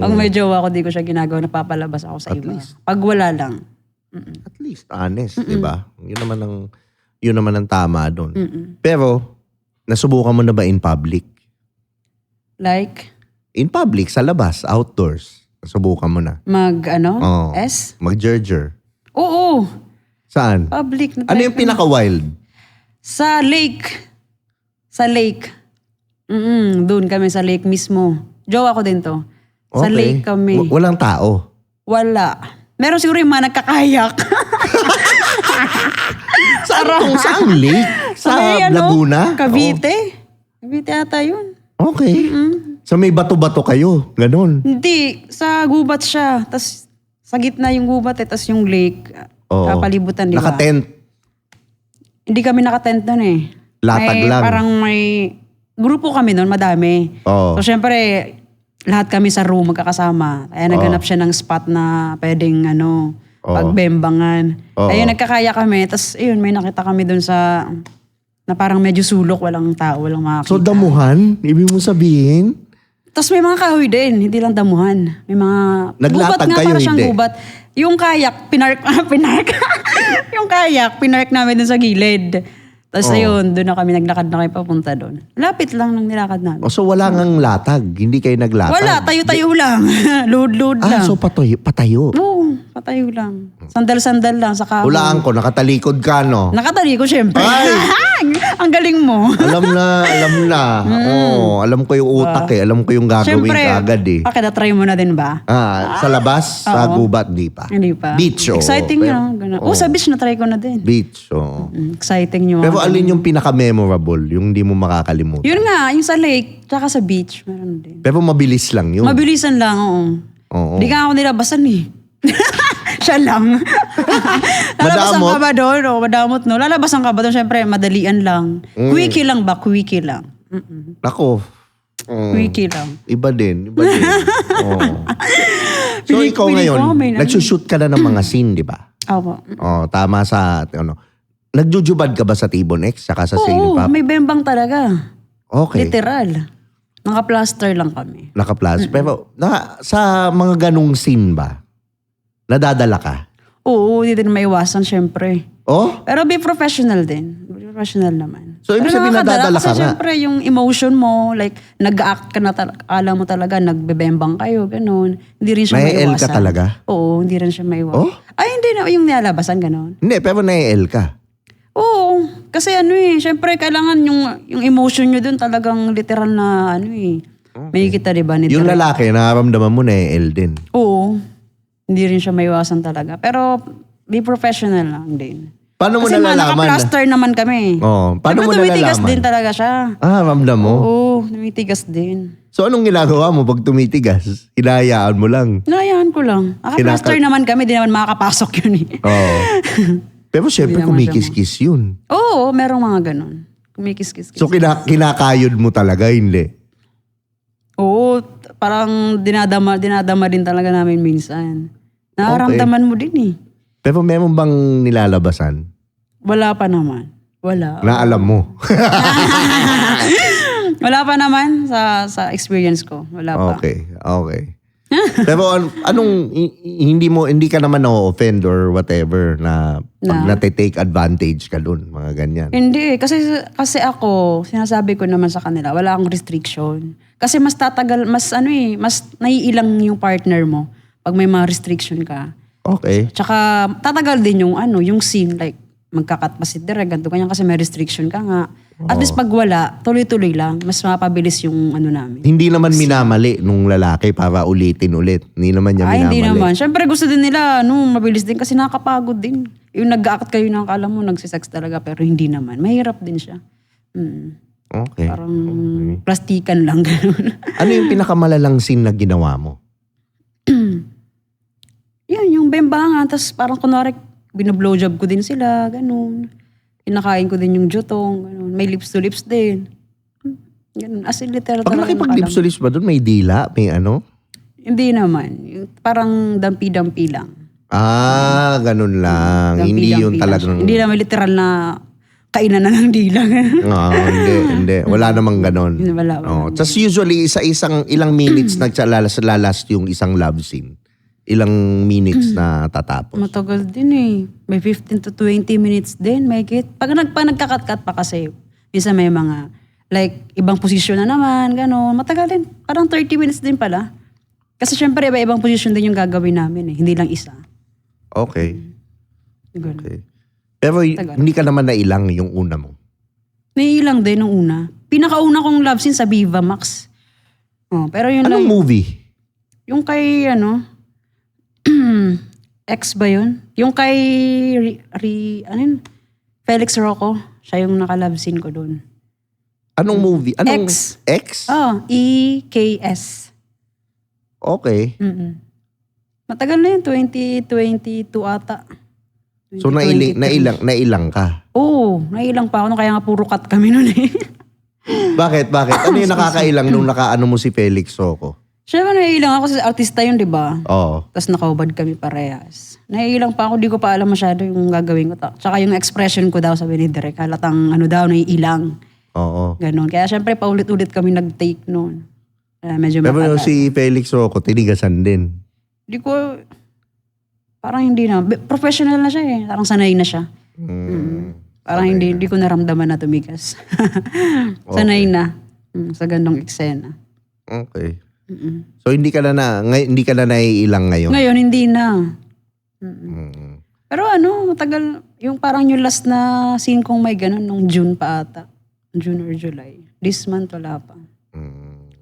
Pag may jowa ako, di ko siya ginagawa, napapalabas ako sa At iba. least. Pag wala lang. At least, honest, di ba? Yun naman ang tama doon. Pero, nasubukan mo na ba in public? Like? In public, sa labas, outdoors. Nasubukan mo na. Oo. S? Mag-jerger. Oo. Saan? Public. Ano yung pinaka-wild? Sa lake. Sa lake. Doon kami sa lake mismo. Jowa ko din to. Sa Okay. lake kami. Walang tao? Wala. Meron siguro yung mga nagkakayak. Saan lake? Sa May Laguna? Cavite. Cavite ata yun. Okay. So may bato-bato kayo? Ganon? Hindi. Sa gubat siya. Tapos sa gitna yung gubat Tapos yung lake. Oo. Kapalibutan, di ba? Naka-tent? Hindi kami nakatent doon eh. Latag lang? Parang may grupo kami noon, madami. Oo. So syempre, lahat kami sa room magkakasama. Kaya naghanap siya ng spot na pwedeng pagbembangan. Oo. Ayun, nagkakaya kami. Tapos ayun, may nakita kami doon sa na parang medyo sulok, walang tao, walang makakita. So damuhan? Ibig mo sabihin? Tapos may mga kahoy din, hindi lang damuhan. May mga Naglatag gubat nga, kayo, para siyang hindi? gubat. Yung kayak, pinark. Yung kayak, pinark namin dun sa gilid. Tapos ayun, doon na kami naglakad na kayo papunta doon. Lapit lang ng nilakad namin. So wala ngang latag? Hindi kayo naglatag? Wala, tayo-tayo lang. Load-load lang. So patayo? Oo. nakatayo lang. Sandal-sandal lang sa kahoy. Hulaan ko, nakatalikod ka, no? Nakatali ko, syempre. Ay! Ang galing mo. Alam na. Oo, alam ko yung utak eh. Alam ko yung gagawin Syempre, ka agad eh. bakit na-try mo na din ba? Sa labas, sa gubat, di pa. Hindi pa. Beach, oo. Exciting Pero- yun. Ganun. Sa beach na-try ko na din. Beach, oo. Exciting yung Pero alin yung pinaka-memorable, yung hindi mo makakalimutan? Yun nga, yung sa lake, tsaka sa beach, meron din. Pero mabilis lang yun. Mabilisan lang, oo. Oo. Hindi ka ako nilabasan eh. Siya lang. Lalabasan Madamot? ka ba doon? O, madamot, no? Lalabasan ka ba doon? Siyempre, madalian lang. Quickie lang ba? Quickie lang. Ako, Quickie lang. iba din. Oo. So Pili- ikaw pili ngayon, ko, may nagsushoot ka na ng mga scene, di ba? Opo. Oh, tama sa, nagjujubad ka ba sa Tibon X, saka sa Sail Oo, Pop? may bembang talaga. Okay. Literal. Naka-plaster lang kami. Naka-plus. Pero sa mga ganong scene ba, nadadala ka? Oo, hindi din maiwasan, syempre. Oh? Pero be professional din. Be professional naman. So, ibig Pero sabihin nakakadala nadadala ka kasi nga? syempre, yung emotion mo, like, nag-act ka na talaga, alam mo talaga, nagbebembang kayo, ganun. Hindi rin siya Nai-L maiwasan. ka talaga? Oo, hindi rin siya maiwasan. Oh? Ay, hindi na, yung nilalabasan, ganun. Hindi, pero nai-L ka. Oo, kasi syempre, kailangan yung emotion nyo dun talagang literal na, may kita, di ba? ni Yung direct. lalaki, nakaramdaman mo nai-L din. Oo, hindi rin siya maiwasan talaga. Pero, be professional lang din. Paano mo Kasi nalalaman? naka-plaster naman kami. Oo, paano mo Siyempre, tumitigas nalalaman? din talaga siya. Ramdam mo? Oo, tumitigas din. So, anong ginagawa mo pag tumitigas? Hinahayaan mo lang. Hinayaan ko lang. Naka-plaster naman kami, di naman makakapasok yun eh. Oo. Pero syempre, Hindi naman siya kumikis-kis yun. Oo, merong mga ganun. Kumikis-kis. So, kinakayod mo talaga, hindi? Oo, parang dinadama din talaga namin minsan. Nararamdaman mo din eh. Pero meron bang nilalabasan Wala pa naman. Wala. na alam mo? Wala pa naman sa experience ko. Wala pa. Okay. Pero hindi ka naman na-offend or whatever na pag nate-take advantage ka dun, mga ganyan. Hindi, kasi ako, sinasabi ko naman sa kanila, wala akong restriction. Kasi mas tatagal, mas naiilang yung partner mo pag may mga restriction ka. Okay. Tsaka tatagal din yung scene, like magkakat pa si Direk, ganito ganyan kasi may restriction ka nga. At least pag wala, tuloy-tuloy lang, mas mapabilis yung namin. Hindi naman minamali nung lalaki para ulitin ulit. Hindi naman niya minamali. Hindi naman. Siyempre gusto din nila, mabilis din kasi nakakapagod din. Yung nag-act kayo na akala mo nagsisex talaga pero hindi naman. Mahirap din siya. Okay. Parang plastikan lang. Ganun. Ano yung pinakamalalang scene na ginawa mo? Yan, yung bembangan. Tapos parang kunwari, binablowjob ko din sila. Ganun. Pinakain ko din yung jutong. Ganun. May lips to lips din. Ganun. As in literal Pag talaga nakipag-lips to lips ba doon, may dila? May ano? Hindi naman. Yung parang dampi-dampi lang. Ganun lang. Hindi yung Dampi-dampi lang talagang... siya. Hindi naman literal na kainan na ng dila. Hindi. Wala namang ganun. Wala. Tapos usually, ilang minutes naglalast yung isang love scene. Ilang minutes na tatapos. Matagal din eh. May 15 to 20 minutes din. May git. Pag nagkakat-kat pa kasi, minsan may mga, like, ibang posisyon na naman, gano'n. Matagal din. Parang 30 minutes din pala. Kasi syempre, iba-ibang posisyon din yung gagawin namin eh. Hindi lang isa. Okay. Ganun. Okay. Pero hindi ka naman nailang yung una mo. Naiilang din nung una. Pinakauna kong love scene sa Viva Max. Pero yun Anong lang. movie? Yung kay, X ba yun? Yung kay, Felix Rocco. Siya yung naka-love scene ko doon. Anong movie? Anong X. X? EKS. Okay. Matagal na yun, 2022 ata. So nailang ka. Oo, nailang pa ako. Kaya nga puro cut kami nun eh. Bakit? Ano yung nakakailang nung nakaano mo si Felix Rocco? Siyempre nailang ako sa artista yun, di ba? Oo. Tapos nakaubad kami parehas. Naiilang pa ako, di ko pa alam masyado yung gagawin ko. Tsaka yung expression ko daw, sabi ni Direk, halatang naiilang. Oo. Ganon. Kaya syempre paulit-ulit kami nag-take noon. Medyo Pero matagal. si Felix Rocco, tinigasan din. Di ko, parang hindi na. Professional na siya eh. Parang sanay na siya. Parang hindi ko naramdaman na tumigas. Sanay na. Sa gandong eksena. Okay. So hindi ka na naiilang ngayon? Ngayon, hindi na. Pero matagal, yung parang yung last na scene kong may ganun, nung June pa ata. June or July. This month, wala pa.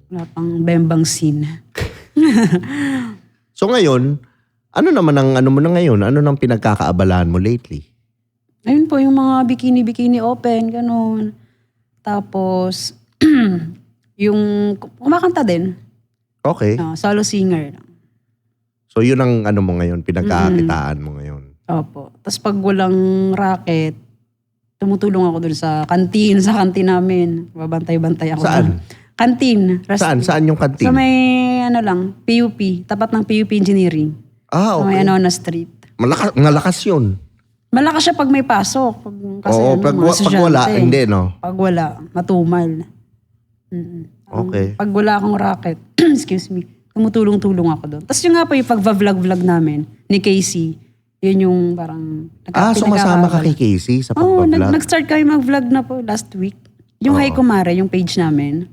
Wala pang bembang scene. So ngayon, ano naman ang ano mo na ngayon? Ano nang pinagkakaabalahan mo lately? Ayun po, yung mga bikini open, ganun. Tapos, yung kumakanta din. Okay. Solo singer. So yun ang ano mo ngayon, pinagkakitaan mo ngayon. Opo. Tapos pag walang racket, tumutulong ako dun sa kantin namin. Babantay-bantay ako. Saan? Dun. Kantin. Saan yung kantin? Sa may PUP. Tapat ng PUP Engineering. Ah, Sa may okay. na street. Malakas yun. Malakas siya pag may pasok. Kasi Oo, mga pag wala, estudyante. hindi, no? Pag wala, matumal. Okay. Pag wala akong racket, excuse me, tumutulong-tulong ako doon. Tapos yung nga po yung pag-vlog namin ni Casey, yun yung parang... Sumasama ka kay Casey sa Oo, pag-vlog? nag-start kami mag-vlog na po last week. Yung Hi Kumare, yung page namin.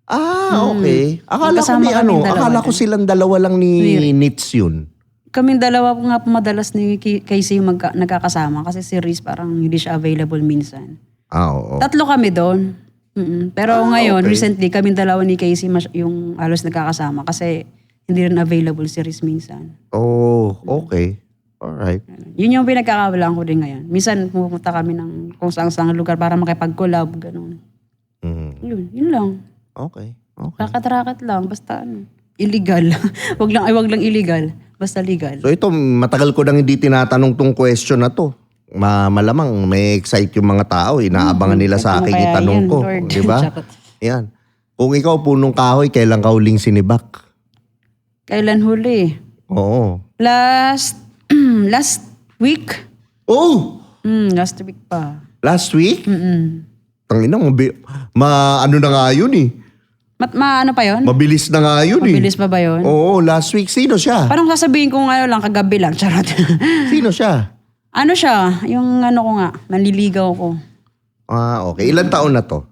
Okay. Akala ko Magkasama kaming dalawa akala ko din. silang dalawa lang ni Nits yun. Kaming dalawa po nga po madalas ni Casey yung nagkakasama kasi si Riz parang hindi siya available minsan. Oo. Tatlo kami doon. Pero ngayon, okay. recently, kaming dalawa ni Casey yung halos nagkakasama kasi hindi rin available si Riz minsan. Oh, okay. Alright. Yun yung pinagkakawalaan ko din ngayon. Minsan pumunta kami ng kung saan lugar para makipag-collab, gano'n. Yun lang. Okay. Rakat-rakat lang, basta illegal. wag lang illegal, basta legal. So ito, matagal ko nang hindi tinatanong tong question na to. Malamang may excite yung mga tao. Inaabangan nila sa akin Ano kaya itanong yan, ko. Lord? Di ba? Charot. Yan. Kung ikaw punong kahoy, kailan ka huling sinibak? Kailan huli? Oo. Last week? Oh! Last week pa. Last week? Tangina, ano na nga yun eh. Ano pa yun? Mabilis na nga yun eh. Mabilis pa ba yun? Oo, last week. Sino siya? Parang sasabihin ko lang, kagabi lang, charot. Sino siya? Ano siya? Yung ko nga, nanliligaw ko. Okay. Ilan taon na to?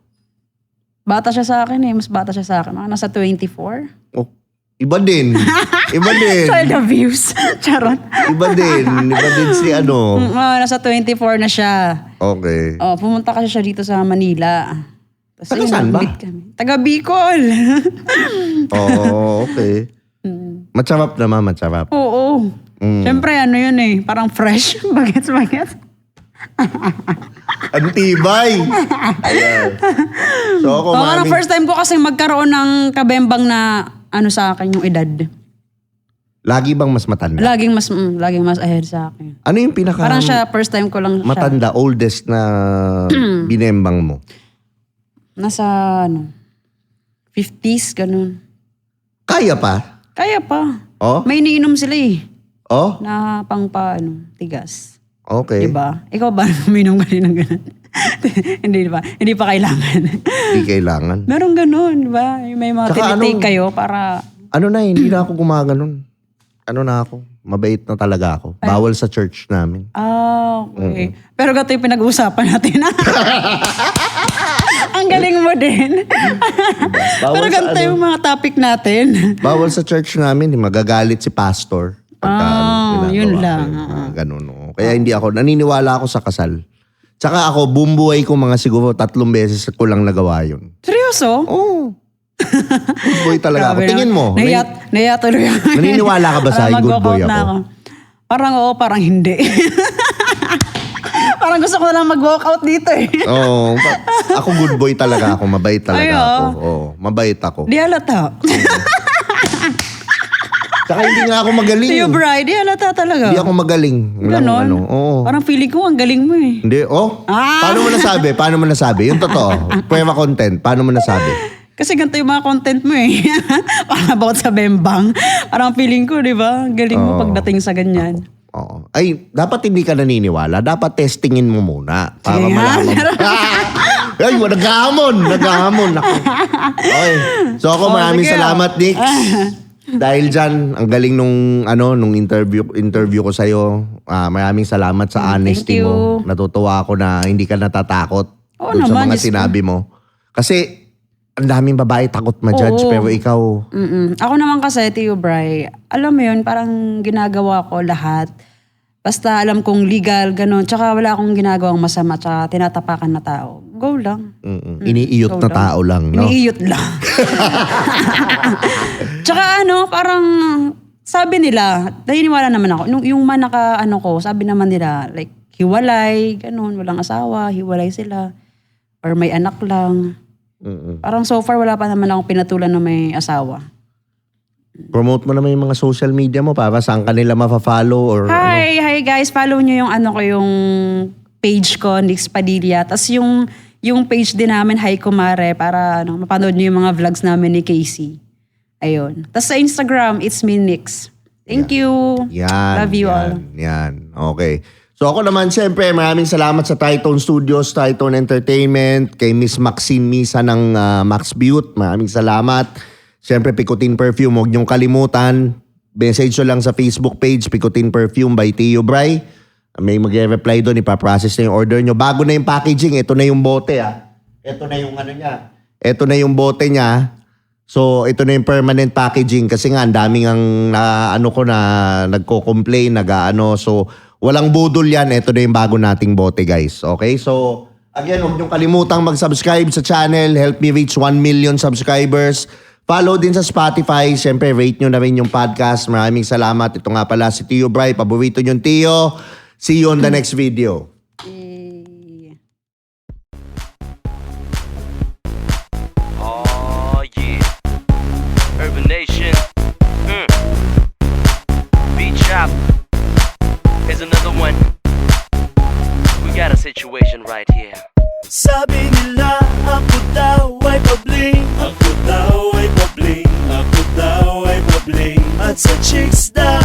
Bata siya sa akin mas bata siya sa akin. Mga nasa 24. Oh, iba din. Child abuse. Charot. Iba din si ano. Nasa 24 na siya. Okay. Pumunta kasi siya dito sa Manila. Tapos, Taga saan ba? nag-meet kami. Taga Bicol. Okay. Matsarap naman, matsarap. Oo. Siyempre, yun parang fresh. Bagets. Ang tibay. Ayan. So ako, Parang first time ko kasi magkaroon ng kabembang na sa akin yung edad. lagi bang mas matanda? Laging mas ahead sa akin. Ano yung pinaka Parang siya, first time ko lang siya. matanda, oldest na binembang mo? Nasa 50s, ganun. Kaya pa? Kaya pa. Oh? May iniinom sila Oh? na tigas. Okay. Diba? Ikaw ba uminom ka rin ng ganun? Hindi ba? Hindi pa kailangan. Hindi kailangan. Meron ganun, diba? May mga Tsaka tinitake kayo para... Hindi na ako gumaganon. Na ako. Mabait na talaga ako. Bawal sa church namin. Okay. Pero gato yung pinag-uusapan natin. Ang galing mo din. Bawal Pero sa ganito yung mga topic natin. Bawal sa church namin. Magagalit si pastor. Ginagawa yun ko lang. yung mga ganun. Oo. Kaya hindi ako, naniniwala ako sa kasal. Tsaka ako, bumbuhay ko mga siguro 3 beses ko lang nagawa yun. Seryoso? Oo. Good boy talaga ako. Grabe Tingin mo. Naiya tuloy ako. Naniniwala ka ba sa akin, good boy Mag-walkout na ako? Parang oo, parang hindi. Parang gusto ko na lang mag-walkout dito Oo. Ako good boy talaga ako. Mabait talaga Ay, ako. Oo. Mabait ako. Di halata. Tsaka hindi nga ako magaling. Tiyo Bri, di halata talaga. Hindi ako magaling. Walang Ganon? Oo. Parang feeling ko, ang galing mo Hindi. Oh? Ah! Paano mo nasabi? Yung totoo. Pwema content. Paano mo nasabi? Kasi ganito yung mga content mo Parang about sa bembang. Parang feeling ko, di ba? Galing mo pagdating sa ganyan. Oo. Ay, dapat hindi ka naniniwala. Dapat testingin mo muna. Para Sige nga. malaman. Ay, naghahamon. Ako. Okay. So ako, maraming sige. salamat, Nix. Dahil dyan, ang galing nung interview ko sa'yo. Maraming salamat sa honesty Thank mo. you. Natutuwa ako na hindi ka natatakot Oo dun sa naman, mga Diyos ko. sinabi mo. Kasi, ang daming babae takot ma-judge, Oo. pero ikaw, Ako naman kasi, Tiyo Bri, alam mo yun, parang ginagawa ko lahat Basta alam kong legal, ganun. Tsaka wala akong ginagawang masama, tsaka tinatapakan na tao. Go lang. Iniiyot Go na tao lang, no? Iniiyot lang. Tsaka parang sabi nila, naniniwala naman ako, yung manaka sabi naman nila, like, hiwalay, ganun, walang asawa, hiwalay sila. Or may anak lang. Parang so far, wala pa naman akong pinatulan na may asawa. Promote mo naman yung mga social media mo para saan ka nila mafa-follow or Hi guys, follow nyo yung yung page ko, Nix Padilla. Tapos yung page din namin, Hi Kumare, para mapanood nyo yung mga vlogs namin ni Casey. Ayun. Tapos sa Instagram, it's me Nix. Thank you. Yan. Love you all. Yan. Okay. So ako naman, siyempre, maraming salamat sa Tritone Studios, Tritone Entertainment, kay Miss Maxine Misa ng Max Beaut. Maraming salamat. Siyempre, Picotin Perfume, huwag niyong kalimutan. Message nyo lang sa Facebook page, Picotin Perfume by Tio Bray. May mag-reply doon, ipaprocess na yung order nyo. Bago na yung packaging, ito na yung bote Ito na yung niya. Ito na yung bote niya. So, ito na yung permanent packaging kasi nga, ang daming nagko-complain, So, walang budol yan. Ito na yung bago nating bote, guys. Okay? So, again, huwag niyong kalimutang mag-subscribe sa channel. Help me reach 1 million subscribers. Follow din sa Spotify. Siyempre, rate nyo na rin yung podcast. Maraming salamat. Ito nga pala si Tio Bray. Paborito yung Tio. See you on the next video. Oh yeah, Urban Nation. Beat Shop. Here's another one. We got a situation right here. Sabi nila ako daw ay pabling, ako daw ay pabling, ako daw ay pabling. At sa chicks daw